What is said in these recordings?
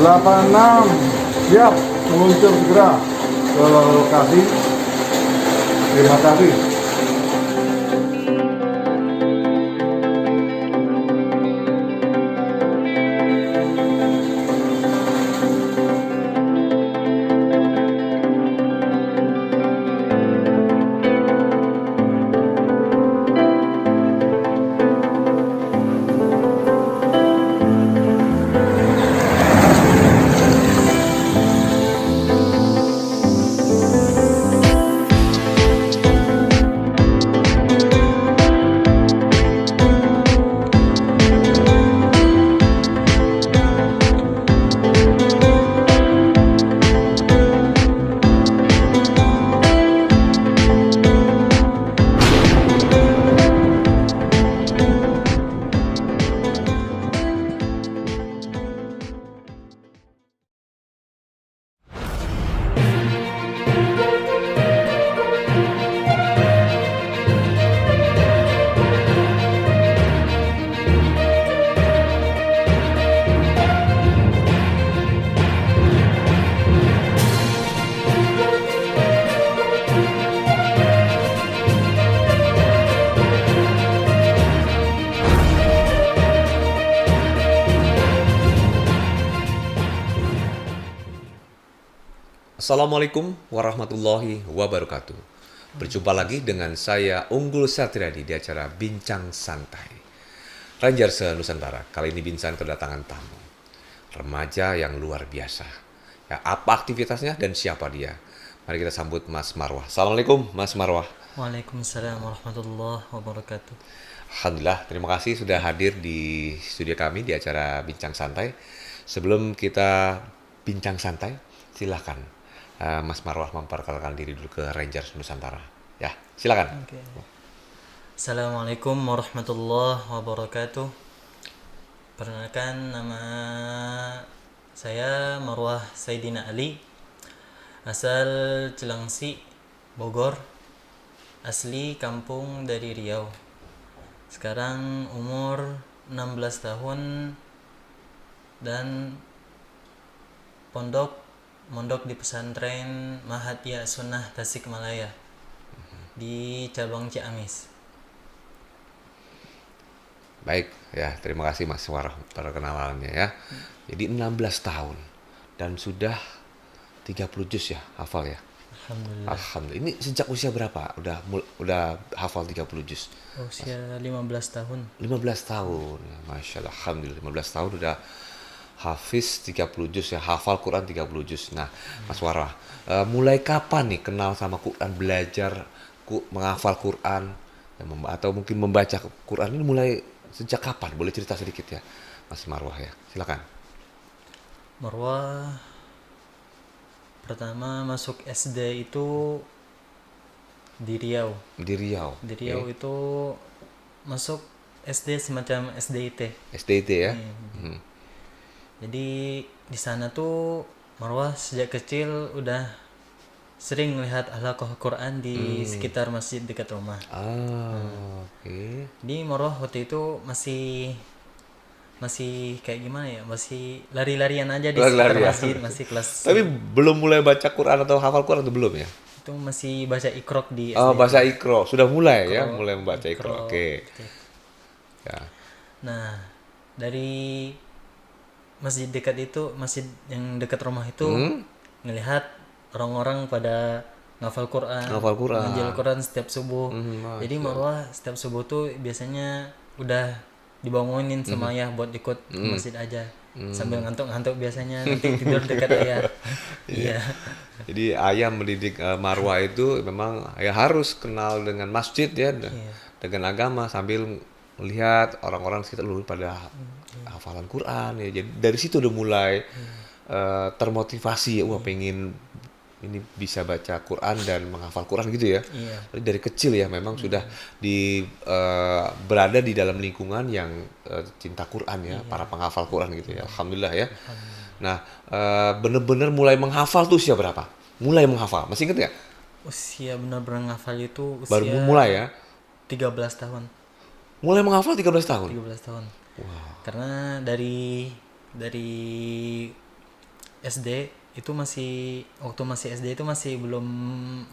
86 siap meluncur segera ke lokasi. Terima kasih. Assalamualaikum warahmatullahi wabarakatuh. Berjumpa lagi dengan saya Unggul Satriadi di acara Bincang Santai. Ranger se-Nusantara, kali ini Bincang kedatangan tamu. Remaja yang luar biasa. Ya, apa aktivitasnya dan siapa dia? Mari kita sambut Mas Marwah. Assalamualaikum Mas Marwah. Waalaikumsalam warahmatullahi wabarakatuh. Alhamdulillah, terima kasih sudah hadir di studio kami di acara Bincang Santai. Sebelum kita bincang santai, silahkan Mas Marwah memperkenalkan diri dulu ke Rangers Nusantara. Ya, silakan. Oke. Assalamualaikum warahmatullahi wabarakatuh. Perkenalkan, nama saya Marwah Saidina Ali, asal Cilangsi, Bogor, asli kampung dari Riau. Sekarang umur 16 tahun dan mondok di pesantren Mahathir Sunnah Tasikmalaya di cabang Ciamis. Baik, ya terima kasih Mas Marwah perkenalannya ya. Jadi 16 tahun dan sudah 30 juz ya, hafal ya. Alhamdulillah. Alhamdulillah. Ini sejak usia berapa? Udah hafal 30 juz. Usia 15 tahun. 15 tahun. Ya, Masya Allah, alhamdulillah 15 tahun udah hafiz 30 juz ya, hafal Quran 30 juz. Nah, Mas Marwah, mulai kapan nih kenal sama Quran, belajar menghafal Quran atau mungkin membaca Quran ini mulai sejak kapan? Boleh cerita sedikit ya, Mas Marwah ya. Silakan. Marwah pertama masuk SD itu di Riau. Di Riau. Di Riau Oke. itu masuk SD semacam SDIT. SDIT ya. Hmm. Jadi di sana tuh Marwah sejak kecil udah sering melihat halaqah Quran di sekitar masjid dekat rumah. Oke. Jadi Marwah waktu itu masih kayak gimana ya, masih lari-larian aja di sekitar Lari-larian. masjid, masih kelas Tapi belum mulai baca Quran atau hafal Quran atau belum ya? itu masih baca ikrok di Oh, SD. bahasa Iqra. Sudah mulai ya, Iqra, mulai membaca Iqra. Iqra. Oke. Ya. Nah, dari masjid dekat itu, masjid yang dekat rumah itu ngelihat orang-orang pada ngafal Quran, Ngafal Quran. menghafal Quran setiap subuh. Masya Jadi Marwah setiap subuh tuh biasanya udah dibangunin sama ayah buat ikut ke masjid aja. Sambil ngantuk-ngantuk biasanya nanti tidur dekat ayah. Iya. Jadi ayah mendidik Marwah itu memang ya harus kenal dengan masjid ya, dengan agama sambil melihat orang-orang sekitar lu pada hafalan Quran ya. Jadi dari situ udah mulai termotivasi ya, wah pengen ini bisa baca Quran dan menghafal Quran gitu ya. Iya. Jadi dari kecil ya memang sudah berada di dalam lingkungan yang cinta Quran ya, para penghafal Quran gitu ya. Alhamdulillah ya. Nah, bener-bener mulai menghafal tuh usia berapa? Mulai menghafal, masih inget ya? Usia benar-benar ngafal itu Baru usia mulai ya? 13 tahun. Mulai menghafal 13 tahun? 13 tahun. Karena dari SD itu masih, waktu masih SD itu masih belum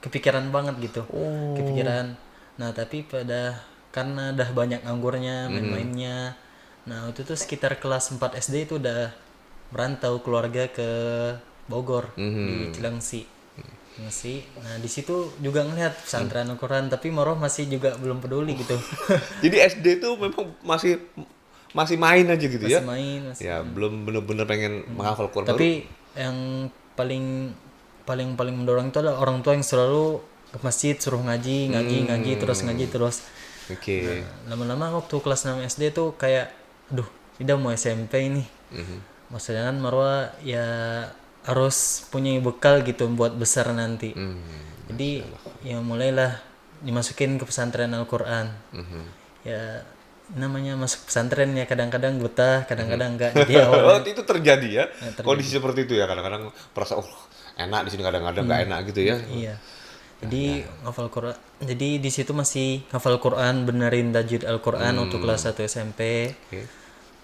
kepikiran banget gitu. Kepikiran. Nah, tapi karena udah banyak nganggurnya, main-mainnya. Nah, waktu itu sekitar kelas 4 SD itu udah merantau keluarga ke Bogor di Cilengsi. Nah, di situ juga ngelihat pesantren Al-Quran, tapi Maroh masih juga belum peduli gitu. Jadi SD itu memang masih main aja gitu ya. Masih main, masih. Ya, belum bener-bener pengen menghafal Quran. Tapi yang paling paling paling mendorong itu adalah orang tua yang selalu ke masjid suruh ngaji ngaji terus. Oke. Lama-lama waktu kelas 6 SD tuh kayak aduh udah mau SMP ini. Maksudnya kan Marwa ya harus punya bekal gitu buat besar nanti. Jadi ya mulailah dimasukin ke pesantren Al-Quran. Ya namanya masuk pesantren ya kadang-kadang betah, kadang-kadang enggak. Jadi Oh, itu terjadi ya. terjadi. Kondisi seperti itu ya, kadang-kadang merasa enak di sini, kadang-kadang nggak enak gitu ya. Iya. Jadi ngafal Quran. Jadi di situ masih ngafal Quran, benerin tajwid Al-Quran untuk kelas 1 SMP. Oke.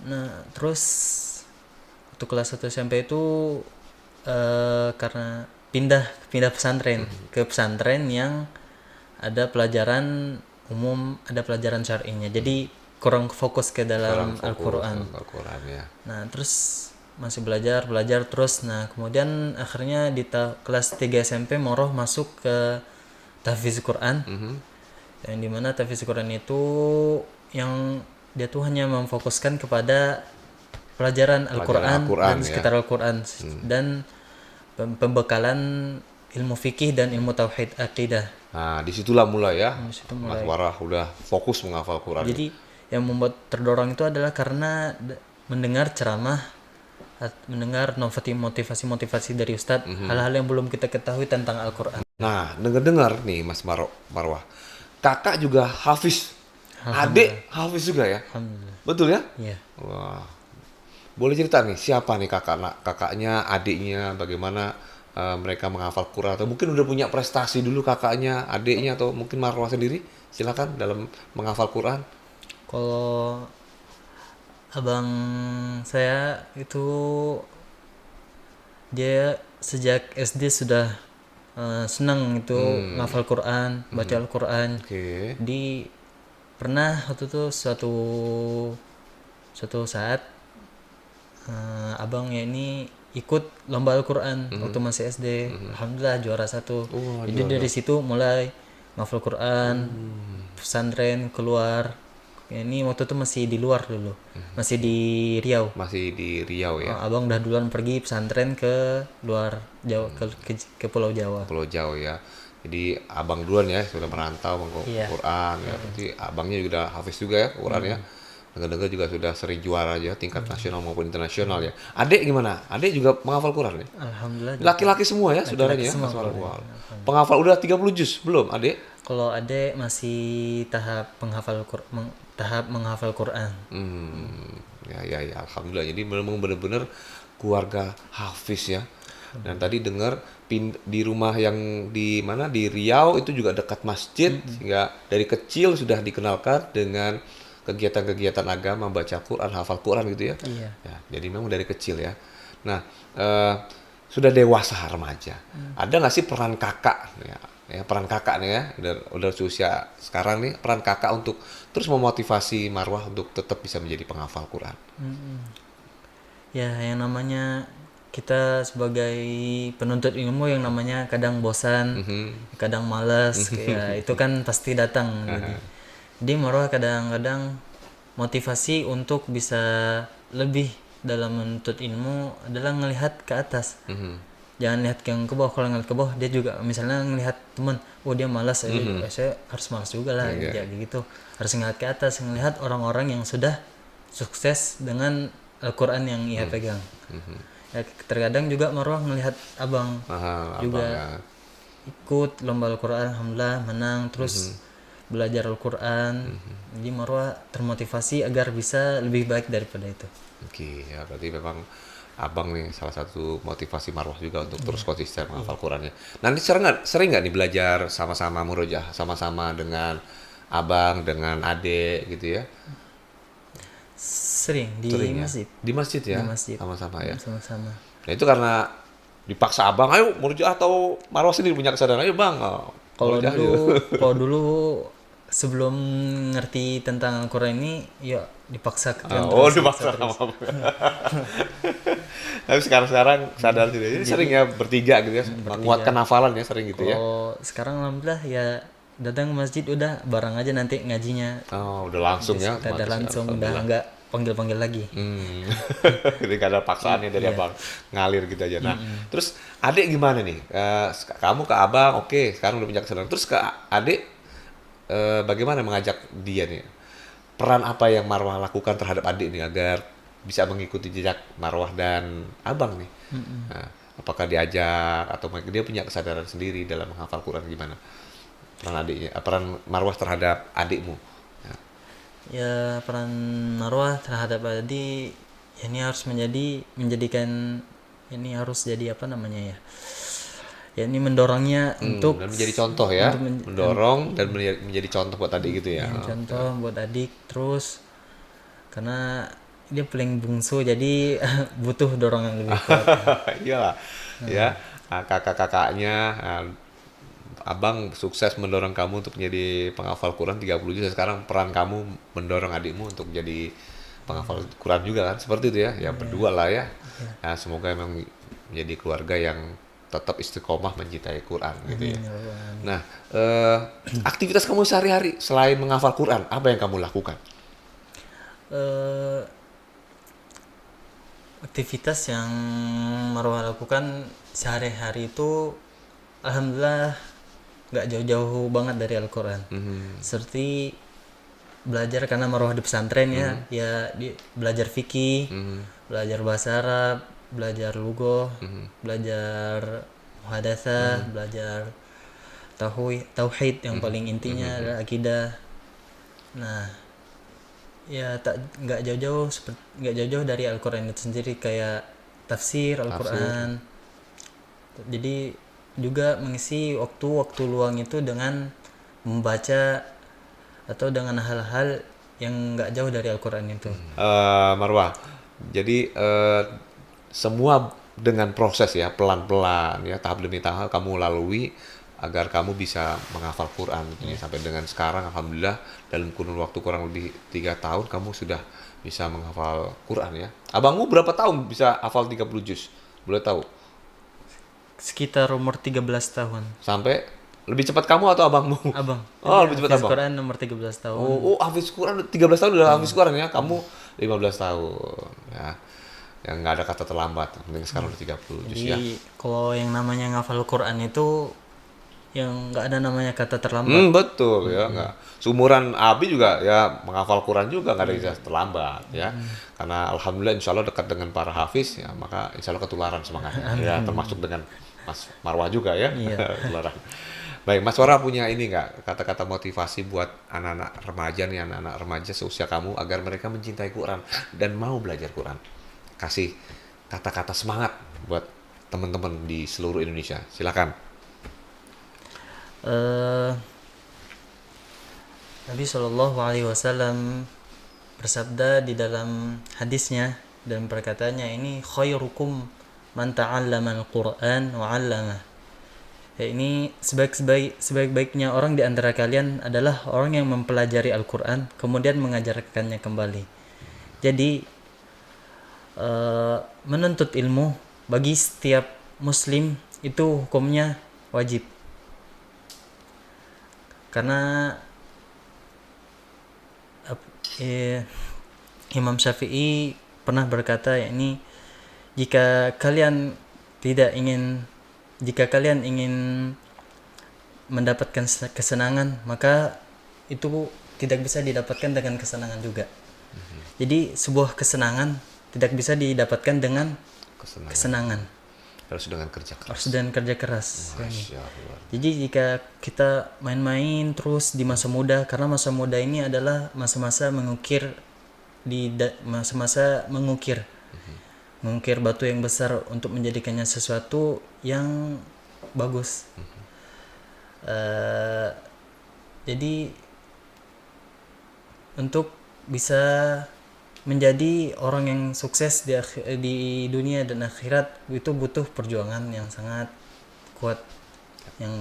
Nah, terus untuk kelas 1 SMP itu karena pindah pesantren ke pesantren yang ada pelajaran umum, ada pelajaran syar'inya. Jadi kurang fokus ke dalam Al-Quran. Al-Quran ya. Nah, terus masih belajar terus. Nah, kemudian akhirnya di kelas 3 SMP Moroh masuk ke tahfiz Quran. Yang dimana tahfiz Quran itu yang dia tuh hanya memfokuskan kepada pelajaran Al-Quran dan sekitar Al-Quran dan pembekalan ilmu fikih dan ilmu tauhid akidah. Nah, disitulah mulai ya. mulai. Mas Warah udah fokus menghafal Quran. Jadi yang membuat terdorong itu adalah karena mendengar ceramah, mendengar motivasi dari Ustadz, hal-hal yang belum kita ketahui tentang Al-Quran. Nah, dengar nih Mas Marwah, kakak juga hafiz, adik hafiz juga ya? Alhamdulillah. Betul ya? Iya. Wah, boleh cerita nih siapa nih kakaknya, adiknya, bagaimana mereka menghafal Quran, atau mungkin udah punya prestasi dulu kakaknya, adiknya, atau mungkin Marwah sendiri, silakan dalam menghafal Quran. Kalau abang saya itu dia sejak SD sudah senang itu ngafal Quran, baca Al-Quran. Oke. Di pernah waktu itu suatu saat abangnya ini ikut lomba Al-Quran waktu masih SD. Alhamdulillah juara 1. Jadi dari situ mulai ngafal Quran, pesantren keluar. Ini waktu itu masih di luar dulu, masih di Riau. Masih di Riau ya. Abang udah duluan pergi pesantren ke luar Jawa, ke Pulau Jawa. Pulau Jawa ya. Jadi abang duluan ya sudah merantau Quran ya. Berarti abangnya juga udah hafiz juga ya Quran ya. Dengar-dengar juga sudah sering juara aja tingkat nasional maupun internasional ya. Adik gimana? Adik juga menghafal Quran ya? Alhamdulillah. Laki-laki semua ya saudaranya ya? Semua. Penghafal udah 30 juz belum, Adik? Kalau adik masih tahap menghafal Quran. Ya, alhamdulillah. Jadi memang benar-benar keluarga hafiz ya. Dan tadi dengar di rumah yang di mana di Riau itu juga dekat masjid, sehingga dari kecil sudah dikenalkan dengan kegiatan-kegiatan agama, baca Quran, hafal Quran gitu ya. Iya. Ya, jadi memang dari kecil ya. Nah, sudah dewasa remaja. Ada nggak sih peran kakak? Ya, peran kakak nih ya, udah usia sekarang nih, peran kakak untuk terus memotivasi Marwah untuk tetap bisa menjadi penghafal Quran. Ya, yang namanya kita sebagai penuntut ilmu yang namanya kadang bosan, kadang malas, ya itu kan pasti datang. Jadi Marwah kadang-kadang motivasi untuk bisa lebih dalam menuntut ilmu adalah ngelihat ke atas. Jangan lihat yang ke bawah. Kalau ngelihat ke bawah dia juga misalnya ngelihat teman, oh dia malas, saya harus malas juga lah, gitu. Harus ngelihat ke atas, ngelihat orang-orang yang sudah sukses dengan Al-Quran yang ia pegang. Ya, terkadang juga Marwah ngelihat abang juga ikut lomba Al-Quran, alhamdulillah menang, terus belajar Al-Quran. Jadi Marwah termotivasi agar bisa lebih baik daripada itu. Oke, ya berarti memang abang nih salah satu motivasi Marwah juga untuk terus konsisten menghafal Qurannya. Nanti sering nggak nih belajar sama-sama murojaah, sama-sama dengan abang, dengan adik gitu ya? Sering di masjid. Di masjid ya? Di masjid. Sama-sama ya? Sama-sama. Nah, itu karena dipaksa abang, ayo Murji'ah atau Marwah sendiri punya kesadaran, ayo bang. Kalau Murji'ah dulu, aja. kalau dulu sebelum ngerti tentang Al-Quran ini, ya dipaksakan Oh, terus, dipaksa terus. sama. Tapi sekarang sadar tidak. Ini sering ya bertiga gitu ya, menguatkan hafalan ya sering gitu ya. Kalau sekarang alhamdulillah ya datang ke masjid udah bareng aja nanti ngajinya. Oh, udah langsung ya. Kita udah otomatis ya, langsung, udah alhamdulillah. nggak panggil-panggil lagi. Jadi gak ada paksaannya dari abang, ngalir gitu aja. Nah, terus adik gimana nih? Kamu ke abang, oke, sekarang udah punya kesadaran. Terus ke adik, bagaimana mengajak dia nih? Peran apa yang Marwah lakukan terhadap adik nih agar bisa mengikuti jejak Marwah dan abang nih? Nah, apakah diajak atau dia punya kesadaran sendiri dalam menghafal Quran gimana? Peran adiknya, peran Marwah terhadap adikmu? Nah, Ya peran Marwah terhadap adik ya ini harus menjadikan ini harus jadi apa namanya ya? Ya ini mendorongnya untuk dan menjadi contoh ya, untuk mendorong dan menjadi contoh buat adik gitu ya. contoh buat adik terus karena dia paling bungsu jadi butuh dorongan lebih kuat. Iyalah, ya. Kakak-kakaknya, abang sukses mendorong kamu untuk menjadi penghafal Quran 30 juz. Sekarang peran kamu mendorong adikmu untuk jadi penghafal Quran juga kan, seperti itu ya. Ya berdua lah ya. Nah, semoga memang menjadi keluarga yang tetap istiqomah mencintai Quran gitu ya. Nah, aktivitas kamu sehari-hari selain menghafal Quran, apa yang kamu lakukan? Eh, aktivitas yang Marwah lakukan sehari-hari itu alhamdulillah nggak jauh-jauh banget dari Al-Quran. Seperti belajar karena Marwah di pesantren ya belajar fikih, belajar bahasa Arab, belajar lugoh, belajar muhadatsah, belajar tauhid yang paling intinya adalah akidah. Nah, ya nggak jauh-jauh dari Al-Quran itu sendiri kayak tafsir Al-Quran. Jadi juga mengisi waktu-waktu luang itu dengan membaca atau dengan hal-hal yang nggak jauh dari Al-Quran itu. Marwah, jadi semua dengan proses ya, pelan-pelan ya, tahap demi tahap kamu lalui agar kamu bisa menghafal Quran tentunya. Sampai dengan sekarang alhamdulillah dalam kurun waktu kurang lebih 3 tahun kamu sudah bisa menghafal Quran ya. Abangmu berapa tahun bisa hafal 30 juz? Boleh tahu? Sekitar umur 13 tahun. Sampai lebih cepat kamu atau abangmu? Abang. Oh, lebih cepat Hafiz abang. Quran umur 13 tahun. Oh, hafiz Quran 13 tahun udah hafiz Quran ya. Kamu 15 tahun ya. Yang nggak ada kata terlambat. Mending sekarang udah 30 juz ya. Jadi kalau yang namanya ngafal Quran itu yang nggak ada namanya kata terlambat. Betul ya, nggak. Seumuran Abi juga ya menghafal Quran juga nggak ada istilah terlambat ya. Karena alhamdulillah insya Allah dekat dengan para hafiz ya, maka insya Allah ketularan semangatnya ya, termasuk dengan Mas Marwah juga ya. Ketularan. Baik, Mas Wara punya ini nggak kata-kata motivasi buat anak-anak remaja nih, anak-anak remaja seusia kamu agar mereka mencintai Quran dan mau belajar Quran. Kasih kata-kata semangat buat teman-teman di seluruh Indonesia. Silakan. Nabi Shallallahu Alaihi Wasallam bersabda di dalam hadisnya dan perkataannya ini khairukum man ta'allama al-Quran wa 'allamah. Ya, ini sebaik-baiknya orang di antara kalian adalah orang yang mempelajari Al-Quran kemudian mengajarkannya kembali. Jadi menuntut ilmu bagi setiap muslim itu hukumnya wajib. Karena Imam Syafi'i pernah berkata yakni jika kalian ingin mendapatkan kesenangan maka itu tidak bisa didapatkan dengan kesenangan juga. Jadi sebuah kesenangan tidak bisa didapatkan dengan kesenangan. Harus dengan kerja keras. Harus dengan kerja keras. Masya Allah. Jadi jika kita main-main terus di masa muda, karena masa muda ini adalah masa-masa mengukir mengukir batu yang besar untuk menjadikannya sesuatu yang bagus. Jadi untuk bisa menjadi orang yang sukses di dunia dan akhirat itu butuh perjuangan yang sangat kuat, yang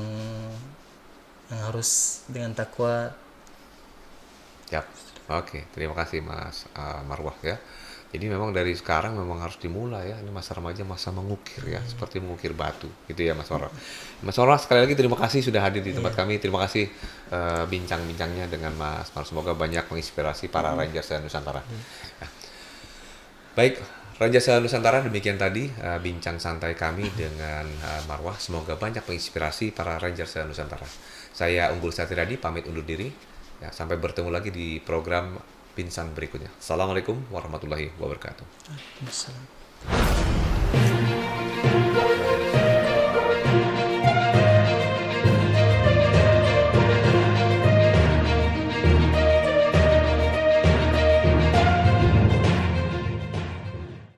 harus dengan takwa. Yap. Oke, terima kasih Mas Marwah ya. Jadi memang dari sekarang memang harus dimulai ya. Ini masa remaja, masa mengukir ya, seperti mengukir batu, gitu ya Mas Marwah. Mas Marwah, sekali lagi terima kasih sudah hadir di tempat kami. Terima kasih bincang-bincangnya dengan Mas Marwah. Semoga banyak menginspirasi para Rangers Nusantara. Nah, baik, Rangers Nusantara, demikian tadi bincang santai kami dengan Marwah. Semoga banyak menginspirasi para Rangers Nusantara. Saya Unggul Satiradi pamit undur diri. Ya, sampai bertemu lagi di program Pinsang berikutnya. Assalamualaikum warahmatullahi wabarakatuh. Waalaikumsalam.